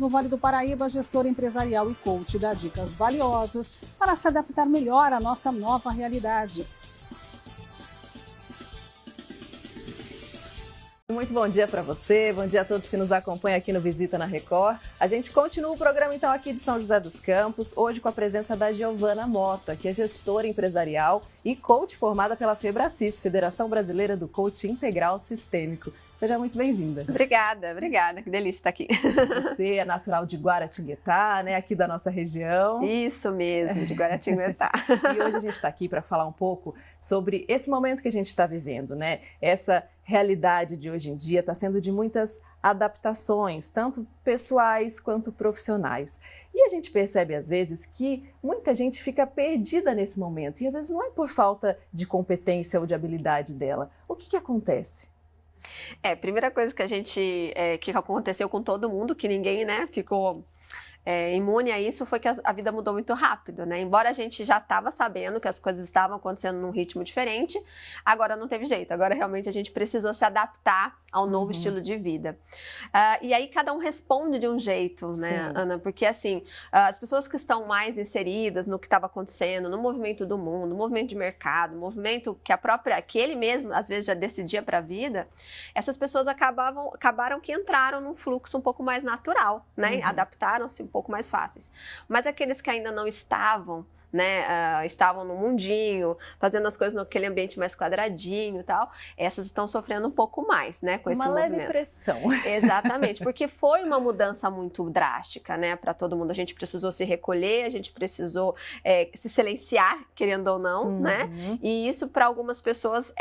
No Vale do Paraíba, a gestora empresarial e coach dá dicas valiosas para se adaptar melhor à nossa nova realidade. Muito bom dia para você, bom dia a todos que nos acompanham aqui no Visita na Record. A gente continua o programa então aqui de São José dos Campos, hoje com a presença da Giovana Mota, que é gestora empresarial e coach formada pela FEBRACIS, Federação Brasileira do Coach Integral Sistêmico. Seja muito bem-vinda. Obrigada, que delícia estar aqui. Você é natural de Guaratinguetá, né, aqui da nossa região. Isso mesmo, de Guaratinguetá. E hoje a gente está aqui para falar um pouco sobre esse momento que a gente está vivendo, né? Essa realidade de hoje em dia está sendo de muitas adaptações, tanto pessoais quanto profissionais. E a gente percebe às vezes que muita gente fica perdida nesse momento e às vezes não é por falta de competência ou de habilidade dela. O que acontece? Primeira coisa que aconteceu com todo mundo, que ninguém, né, ficou imune a isso, foi que a vida mudou muito rápido, né? Embora a gente já estava sabendo que as coisas estavam acontecendo num ritmo diferente, agora não teve jeito, agora realmente a gente precisou se adaptar ao novo estilo de vida. E aí cada um responde de um jeito, né, Sim. Ana? Porque assim, as pessoas que estão mais inseridas no que estava acontecendo, no movimento do mundo, no movimento de mercado, no movimento que ele mesmo às vezes já decidia para a vida, essas pessoas acabaram que entraram num fluxo um pouco mais natural, né? Adaptaram-se um pouco mais fáceis. Mas aqueles que ainda não estavam, né, estavam no mundinho, fazendo as coisas naquele ambiente mais quadradinho e tal, essas estão sofrendo um pouco mais, né, com esse movimento. Uma leve pressão. Exatamente, porque foi uma mudança muito drástica, né, para todo mundo. A gente precisou se recolher, a gente precisou se silenciar, querendo ou não, né, e isso para algumas pessoas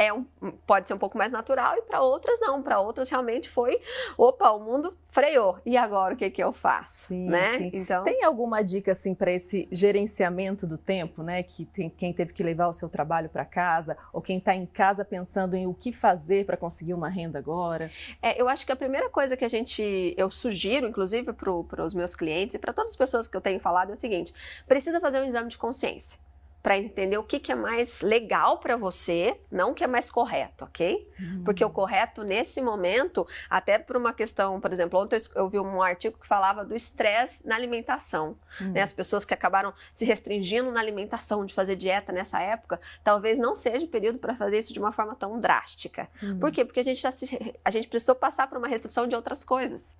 pode ser um pouco mais natural e para outras não, para outras realmente foi, o mundo freou, e agora o que eu faço, sim, né? Sim. Então, tem alguma dica assim para esse gerenciamento do tempo, né? Que quem teve que levar o seu trabalho para casa ou quem está em casa pensando em o que fazer para conseguir uma renda agora? Eu acho que a primeira coisa que eu sugiro, inclusive para os meus clientes e para todas as pessoas que eu tenho falado é o seguinte: precisa fazer um exame de consciência para entender o que é mais legal para você, não o que é mais correto, ok? Porque o correto nesse momento, até por uma questão, por exemplo, ontem eu vi um artigo que falava do estresse na alimentação, né? As pessoas que acabaram se restringindo na alimentação, de fazer dieta nessa época, talvez não seja o período para fazer isso de uma forma tão drástica. Por quê? Porque a gente precisou passar por uma restrição de outras coisas.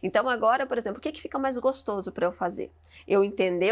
Então agora, por exemplo, o que fica mais gostoso para eu fazer? Eu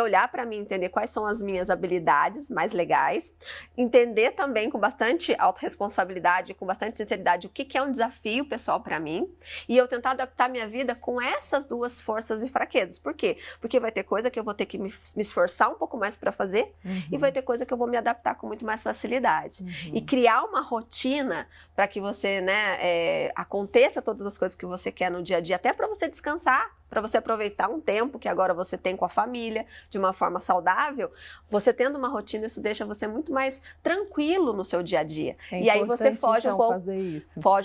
olhar para mim, entender quais são as minhas habilidades mais legais, entender também com bastante autorresponsabilidade, com bastante sinceridade o que é um desafio pessoal para mim e eu tentar adaptar minha vida com essas duas forças e fraquezas. Por quê? Porque vai ter coisa que eu vou ter que me esforçar um pouco mais para fazer e vai ter coisa que eu vou me adaptar com muito mais facilidade. E criar uma rotina para que você, né, aconteça todas as coisas que você quer no dia a dia, até para você descansar, para você aproveitar um tempo que agora você tem com a família, de uma forma saudável, você tendo uma rotina, isso deixa você muito mais tranquilo no seu dia a dia. E aí você foge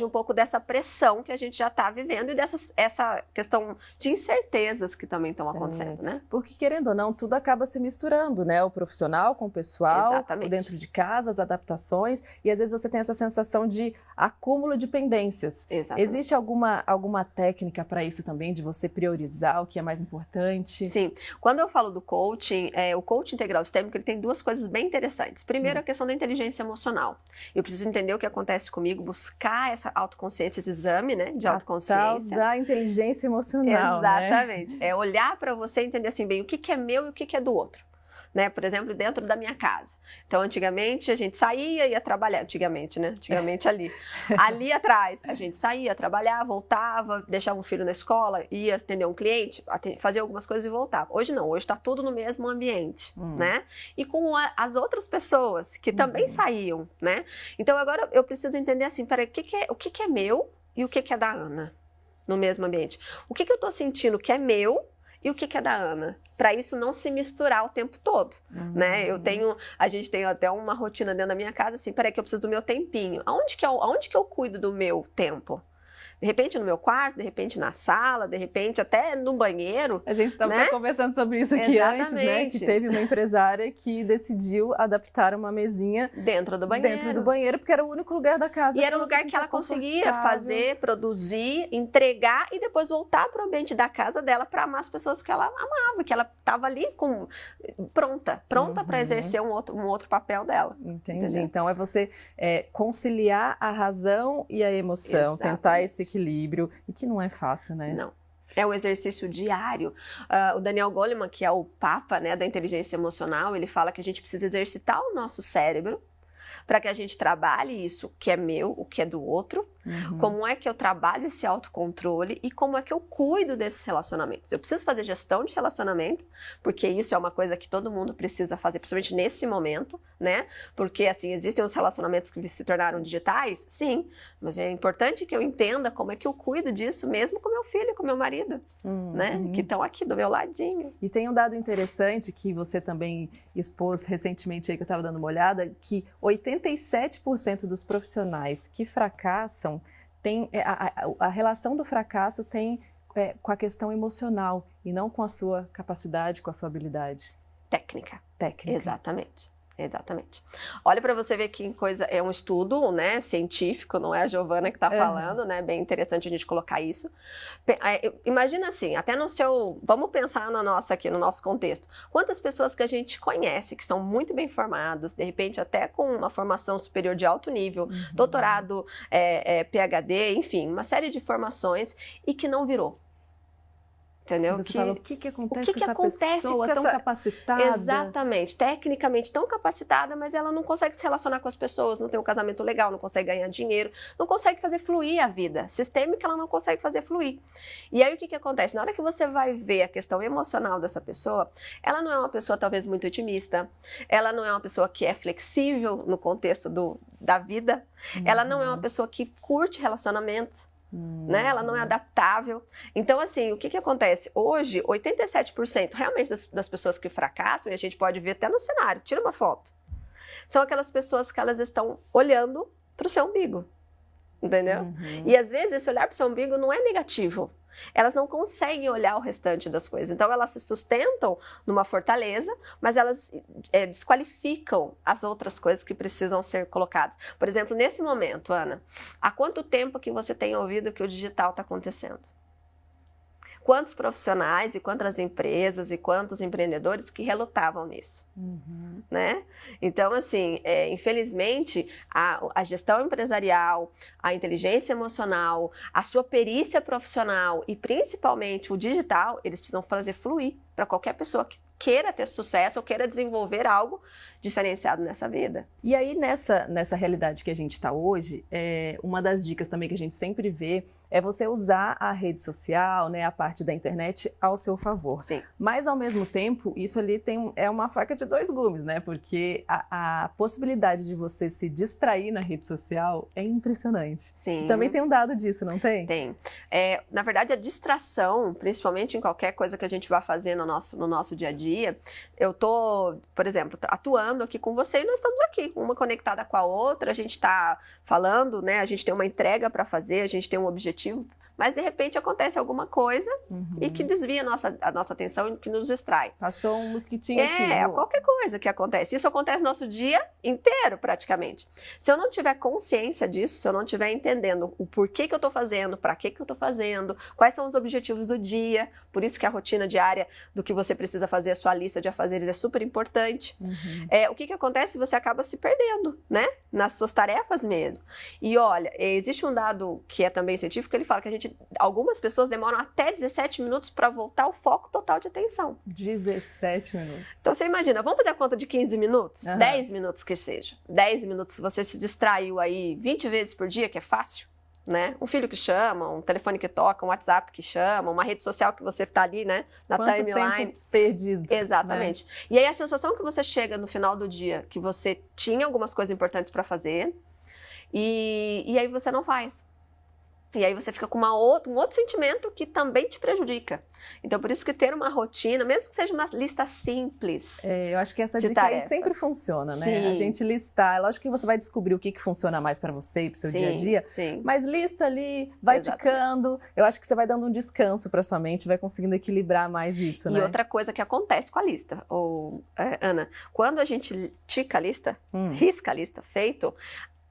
um pouco dessa pressão que a gente já está vivendo e essa questão de incertezas que também estão acontecendo, né? Porque, querendo ou não, tudo acaba se misturando, né? O profissional com o pessoal, exatamente, o dentro de casa, as adaptações, e às vezes você tem essa sensação de acúmulo de pendências. Exatamente. Existe alguma técnica para isso também, de você priorizar o que é mais importante? Sim. Quando eu falo do coaching, o coaching integral sistêmico, ele tem duas coisas bem interessantes. Primeiro, a questão da inteligência emocional. Eu preciso entender o que acontece comigo, buscar essa autoconsciência, esse exame, né, de autoconsciência. A tal da inteligência emocional, exatamente. Né? É olhar para você e entender assim bem o que é meu e o que é do outro. Né? Por exemplo, dentro da minha casa. Então, antigamente, a gente saía e ia trabalhar. Antigamente, né? Antigamente ali. Ali atrás, a gente saía, trabalhava, voltava, deixava um filho na escola, ia atender um cliente, fazia algumas coisas e voltava. Hoje não, hoje está tudo no mesmo ambiente, né? E com as outras pessoas que também saíam, né? Então, agora eu preciso entender assim, peraí, o que é meu e o que é da Ana no mesmo ambiente? O que eu estou sentindo que é meu e o que é da Ana, para isso não se misturar o tempo todo, né? A gente tem até uma rotina dentro da minha casa, assim, peraí que eu preciso do meu tempinho. Aonde que eu cuido do meu tempo? De repente no meu quarto, de repente na sala, de repente até no banheiro. A gente estava né? conversando sobre isso aqui antes, né? Exatamente. Que teve uma empresária que decidiu adaptar uma mesinha Dentro do banheiro, porque era o único lugar da casa. E era o lugar que ela conseguia fazer, produzir, entregar e depois voltar para o ambiente da casa dela para amar as pessoas que ela amava, que ela estava ali pronta para exercer um outro papel dela. Entendi. Entendeu? Então é você conciliar a razão e a emoção, Exatamente. tentar esse equilíbrio, e que não é fácil, né? Não. É um exercício diário. O Daniel Goleman, que é o papa, né, da inteligência emocional, ele fala que a gente precisa exercitar o nosso cérebro para que a gente trabalhe isso que é meu, o que é do outro, como é que eu trabalho esse autocontrole e como é que eu cuido desses relacionamentos. Eu preciso fazer gestão de relacionamento, porque isso é uma coisa que todo mundo precisa fazer, principalmente nesse momento, né? Porque, assim, existem os relacionamentos que se tornaram digitais, sim, mas é importante que eu entenda como é que eu cuido disso, mesmo com meu filho, com meu marido, né? Que estão aqui do meu ladinho. E tem um dado interessante que você também expôs recentemente aí, que eu estava dando uma olhada, que 87% dos profissionais que fracassam tem a relação do fracasso tem com a questão emocional e não com a sua capacidade, com a sua habilidade. Técnica. Exatamente. Exatamente. Olha para você ver que coisa, é um estudo, né, científico, não é a Giovana que está falando, né, bem interessante a gente colocar isso. Imagina assim, até no seu, vamos pensar no nosso contexto, quantas pessoas que a gente conhece, que são muito bem formadas, de repente até com uma formação superior de alto nível, doutorado, PhD, enfim, uma série de formações e que não virou. Entendeu? Você fala, o que acontece com essa pessoa tão capacitada? Exatamente, tecnicamente tão capacitada, mas ela não consegue se relacionar com as pessoas, não tem um casamento legal, não consegue ganhar dinheiro, não consegue fazer fluir a vida. Sistêmica, ela não consegue fazer fluir. E aí o que acontece? Na hora que você vai ver a questão emocional dessa pessoa, ela não é uma pessoa talvez muito otimista, ela não é uma pessoa que é flexível no contexto da vida, ela não é uma pessoa que curte relacionamentos. Né? Ela não é adaptável. Então, assim, o que acontece? Hoje, 87% realmente das pessoas que fracassam, e a gente pode ver até no cenário, tira uma foto, são aquelas pessoas que elas estão olhando para o seu umbigo, entendeu? E às vezes esse olhar para o seu umbigo não é negativo. Elas não conseguem olhar o restante das coisas. Então, elas se sustentam numa fortaleza, mas elas desqualificam as outras coisas que precisam ser colocadas. Por exemplo, nesse momento, Ana, há quanto tempo que você tem ouvido que o digital está acontecendo? Quantos profissionais e quantas empresas e quantos empreendedores que relutavam nisso, né? Então, assim, infelizmente, a gestão empresarial, a inteligência emocional, a sua perícia profissional e principalmente o digital, eles precisam fazer fluir para qualquer pessoa que queira ter sucesso ou queira desenvolver algo diferenciado nessa vida. E aí, nessa realidade que a gente está hoje, uma das dicas também que a gente sempre vê é você usar a rede social, né, a parte da internet ao seu favor. Sim. Mas, ao mesmo tempo, isso ali é uma faca de dois gumes, né? Porque a possibilidade de você se distrair na rede social é impressionante. Sim. Também tem um dado disso, não tem? Tem. Na verdade, a distração, principalmente em qualquer coisa que a gente vai fazer no nosso dia a dia, eu tô, por exemplo, atuando aqui com você e nós estamos aqui, uma conectada com a outra, a gente está falando, né? A gente tem uma entrega para fazer, a gente tem um objetivo, mas de repente acontece alguma coisa e que desvia a nossa atenção e que nos distrai. Passou um mosquitinho aqui. Qualquer coisa que acontece. Isso acontece no nosso dia inteiro, praticamente. Se eu não tiver consciência disso, se eu não estiver entendendo o porquê que eu estou fazendo, para que eu estou fazendo, quais são os objetivos do dia, por isso que a rotina diária do que você precisa fazer, a sua lista de afazeres é super importante. O que acontece? Você acaba se perdendo, né? Nas suas tarefas mesmo. E olha, existe um dado que é também científico, ele fala que algumas pessoas demoram até 17 minutos para voltar ao foco total de atenção. 17 minutos. Então você imagina, vamos fazer a conta de 15 minutos? 10 minutos que seja. 10 minutos, você se distraiu aí 20 vezes por dia, que é fácil, né? Um filho que chama, um telefone que toca, um WhatsApp que chama, uma rede social que você tá ali, né? Na timeline. Tempo perdido. Exatamente. Né? E aí a sensação que você chega no final do dia, que você tinha algumas coisas importantes para fazer, e aí você não faz. E aí você fica com um outro sentimento que também te prejudica. Então, por isso que ter uma rotina, mesmo que seja uma lista simples. Eu acho que essa de dica tarefas aí sempre funciona, né? Sim. A gente listar. É lógico que você vai descobrir o que funciona mais para você e para o seu dia a dia. Sim. Mas lista ali, vai Exatamente. ticando. Eu acho que você vai dando um descanso para sua mente, vai conseguindo equilibrar mais isso, né? E outra coisa que acontece com a lista, Ana, quando a gente tica a lista, risca a lista, feito,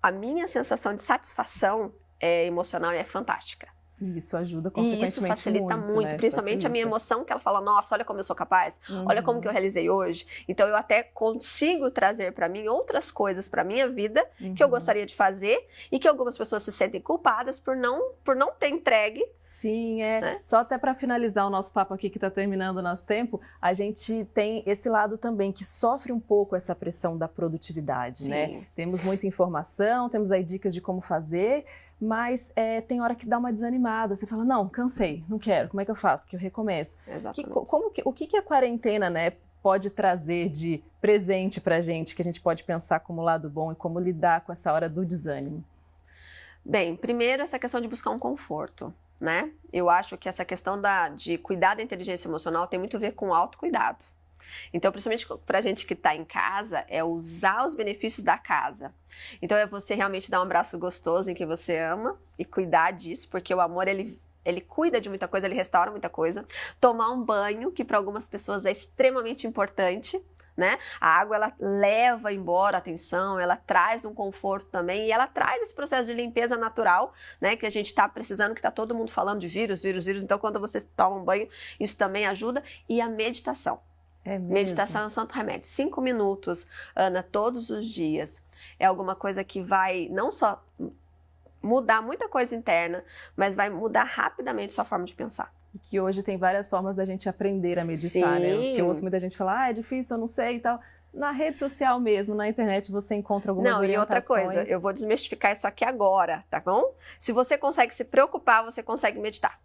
a minha sensação de satisfação emocional é fantástica. Isso ajuda E consequentemente isso facilita muito, né? principalmente a minha emoção, que ela fala, nossa, olha como eu sou capaz, olha como que eu realizei hoje. Então eu até consigo trazer para mim outras coisas para minha vida que eu gostaria de fazer e que algumas pessoas se sentem culpadas por não ter entregue. Sim, né? Só até para finalizar o nosso papo aqui, que está terminando o nosso tempo, a gente tem esse lado também que sofre um pouco essa pressão da produtividade, né? Temos muita informação, temos aí dicas de como fazer, mas tem hora que dá uma desanimada. Você fala, não, cansei, não quero, como é que eu faço? Que eu recomeço. Exatamente. O que a quarentena, né, pode trazer de presente pra gente, que a gente pode pensar como lado bom e como lidar com essa hora do desânimo? Bem, primeiro essa questão de buscar um conforto, né? Eu acho que essa questão de cuidar da inteligência emocional tem muito a ver com autocuidado. Então, principalmente pra gente que tá em casa, é usar os benefícios da casa. Então, é você realmente dar um abraço gostoso em quem você ama e cuidar disso, porque o amor, ele cuida de muita coisa, ele restaura muita coisa. Tomar um banho, que para algumas pessoas é extremamente importante, né? A água, ela leva embora a tensão, ela traz um conforto também, e ela traz esse processo de limpeza natural, né? Que a gente tá precisando, que tá todo mundo falando de vírus. Então, quando você toma um banho, isso também ajuda. E a meditação. Meditação é um santo remédio. 5 minutos, Ana, todos os dias. É alguma coisa que vai não só mudar muita coisa interna, mas vai mudar rapidamente sua forma de pensar. E que hoje tem várias formas da gente aprender a meditar, né? Porque eu ouço muita gente falar, é difícil, eu não sei e tal. Na rede social mesmo, na internet, você encontra algumas orientações. E outra coisa, eu vou desmistificar isso aqui agora, tá bom? Se você consegue se preocupar, você consegue meditar.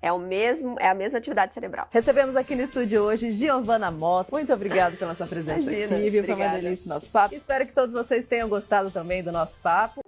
É a mesma atividade cerebral. Recebemos aqui no estúdio hoje Giovana Mota. Muito obrigada pela sua presença aqui, viu? Foi uma delícia o nosso papo. Espero que todos vocês tenham gostado também do nosso papo.